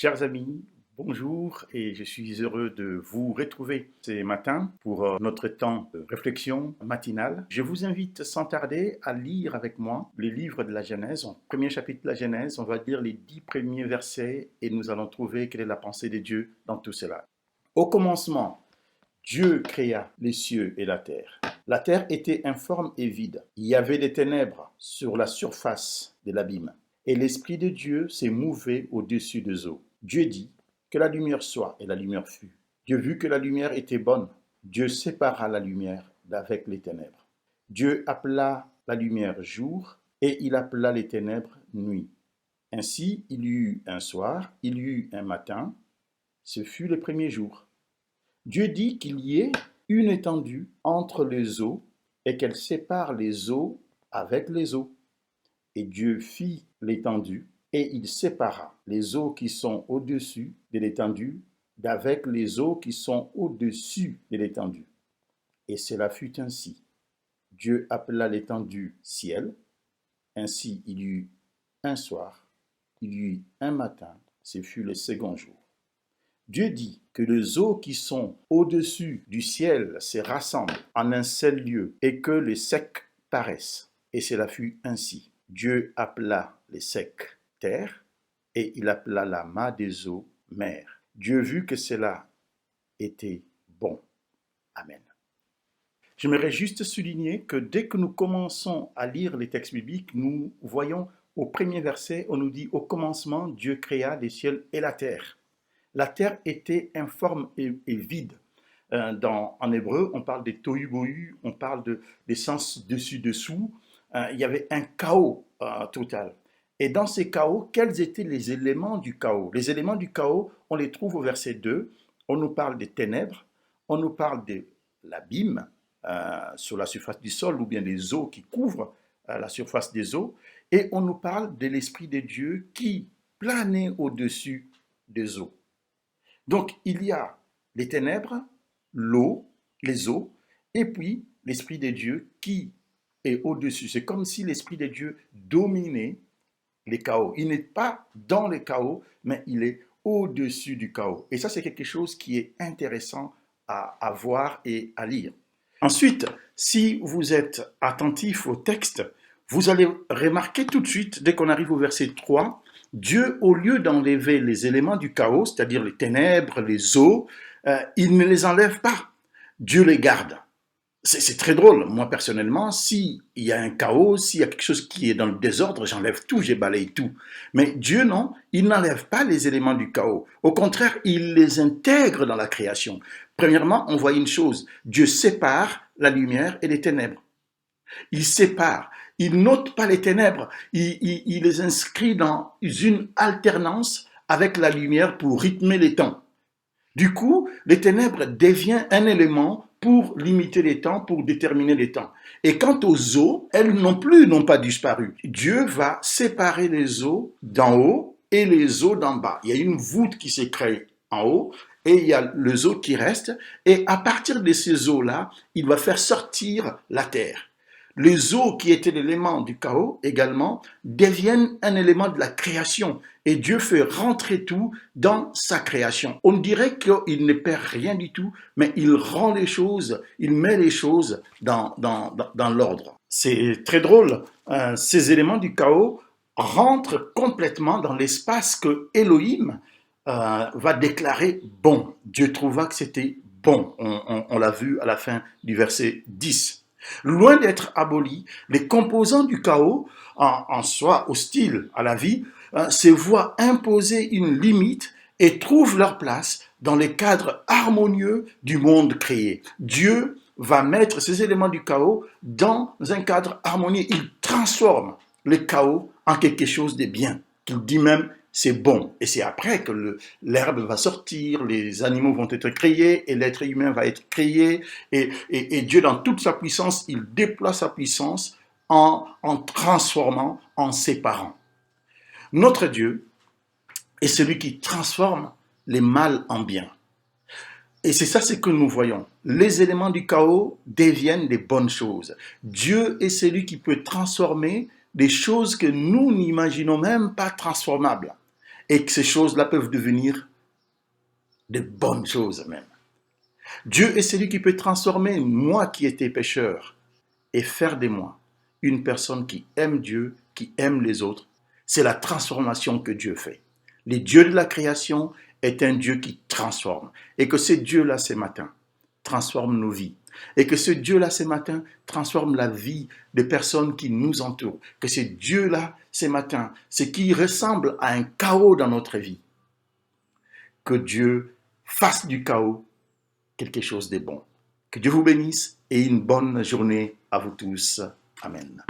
Chers amis, bonjour et je suis heureux de vous retrouver ce matin pour notre temps de réflexion matinale. Je vous invite sans tarder à lire avec moi les livres de la Genèse. Au premier chapitre de la Genèse, on va lire les 10 premiers versets et nous allons trouver quelle est la pensée de Dieu dans tout cela. Au commencement, Dieu créa les cieux et la terre. La terre était informe et vide. Il y avait des ténèbres sur la surface de l'abîme. Et l'Esprit de Dieu s'est mouvé au-dessus des eaux. Dieu dit que la lumière soit, et la lumière fut. Dieu vit que la lumière était bonne. Dieu sépara la lumière d'avec les ténèbres. Dieu appela la lumière jour, et il appela les ténèbres nuit. Ainsi, il y eut un soir, il y eut un matin. Ce fut le premier jour. Dieu dit qu'il y ait une étendue entre les eaux et qu'elle sépare les eaux avec les eaux. Et Dieu fit l'étendue, et il sépara les eaux qui sont au-dessus de l'étendue d'avec les eaux qui sont au-dessus de l'étendue. Et cela fut ainsi. Dieu appela l'étendue ciel. Ainsi il y eut un soir, il y eut un matin, ce fut le second jour. Dieu dit que les eaux qui sont au-dessus du ciel se rassemblent en un seul lieu et que les secs paraissent. Et cela fut ainsi. Dieu appela les secs terre et il appela la main des eaux mer. Dieu vit que cela était bon. Amen. J'aimerais juste souligner que dès que nous commençons à lire les textes bibliques, nous voyons au premier verset, on nous dit « Au commencement, Dieu créa les cieux et la terre ». La terre était informe et vide. En hébreu, on parle des tohu-bohu, on parle des sens dessus-dessous. Il y avait un chaos total. Et dans ces chaos, quels étaient les éléments du chaos? Les éléments du chaos, on les trouve au verset 2. On nous parle des ténèbres, on nous parle de l'abîme sur la surface du sol ou bien des eaux qui couvrent la surface des eaux. Et on nous parle de l'Esprit de Dieu qui planait au-dessus des eaux. Donc, il y a les ténèbres, l'eau, les eaux, et puis l'Esprit de Dieu qui est au-dessus. C'est comme si l'Esprit de Dieu dominait les chaos. Il n'est pas dans les chaos, mais il est au-dessus du chaos. Et ça, c'est quelque chose qui est intéressant à voir et à lire. Ensuite, si vous êtes attentif au texte, vous allez remarquer tout de suite, dès qu'on arrive au verset 3, Dieu, au lieu d'enlever les éléments du chaos, c'est-à-dire les ténèbres, les eaux, il ne les enlève pas. Dieu les garde. C'est très drôle. Moi, personnellement, s'il y a un chaos, s'il y a quelque chose qui est dans le désordre, j'enlève tout, je balaye tout. Mais Dieu, non, il n'enlève pas les éléments du chaos. Au contraire, il les intègre dans la création. Premièrement, on voit une chose. Dieu sépare la lumière et les ténèbres. Il sépare. Il note pas les ténèbres. Il les inscrit dans une alternance avec la lumière pour rythmer les temps. Du coup, les ténèbres deviennent un élément pour limiter les temps, pour déterminer les temps. Et quant aux eaux, elles n'ont pas disparu. Dieu va séparer les eaux d'en haut et les eaux d'en bas. Il y a une voûte qui se crée en haut et il y a les eaux qui restent. Et à partir de ces eaux-là, il va faire sortir la terre. Les eaux qui étaient l'élément du chaos également deviennent un élément de la création et Dieu fait rentrer tout dans sa création. On dirait qu'il ne perd rien du tout, mais il rend les choses, il met les choses dans l'ordre. C'est très drôle, ces éléments du chaos rentrent complètement dans l'espace que Elohim va déclarer bon. Dieu trouva que c'était bon, on l'a vu à la fin du verset 10. Loin d'être abolis, les composants du chaos, en soi hostiles à la vie, se voient imposer une limite et trouvent leur place dans les cadres harmonieux du monde créé. Dieu va mettre ces éléments du chaos dans un cadre harmonieux. Il transforme le chaos en quelque chose de bien, qu'il dit même c'est bon. Et c'est après que l'herbe va sortir, les animaux vont être créés et l'être humain va être créé. Et Dieu, dans toute sa puissance, il déploie sa puissance en transformant, en séparant. Notre Dieu est celui qui transforme les mal en bien. Et c'est ça ce que nous voyons. Les éléments du chaos deviennent des bonnes choses. Dieu est celui qui peut transformer des choses que nous n'imaginons même pas transformables. et que ces choses-là peuvent devenir de bonnes choses même. Dieu est celui qui peut transformer moi qui étais pécheur et faire de moi une personne qui aime Dieu, qui aime les autres. C'est la transformation que Dieu fait. Le Dieu de la création est un Dieu qui transforme. Et que ce Dieu-là, ce matin, transforme nos vies. Et que ce Dieu-là, ce matin, transforme la vie des personnes qui nous entourent. Que ce Dieu-là, ce matin, ce qui ressemble à un chaos dans notre vie, que Dieu fasse du chaos quelque chose de bon. Que Dieu vous bénisse et une bonne journée à vous tous. Amen.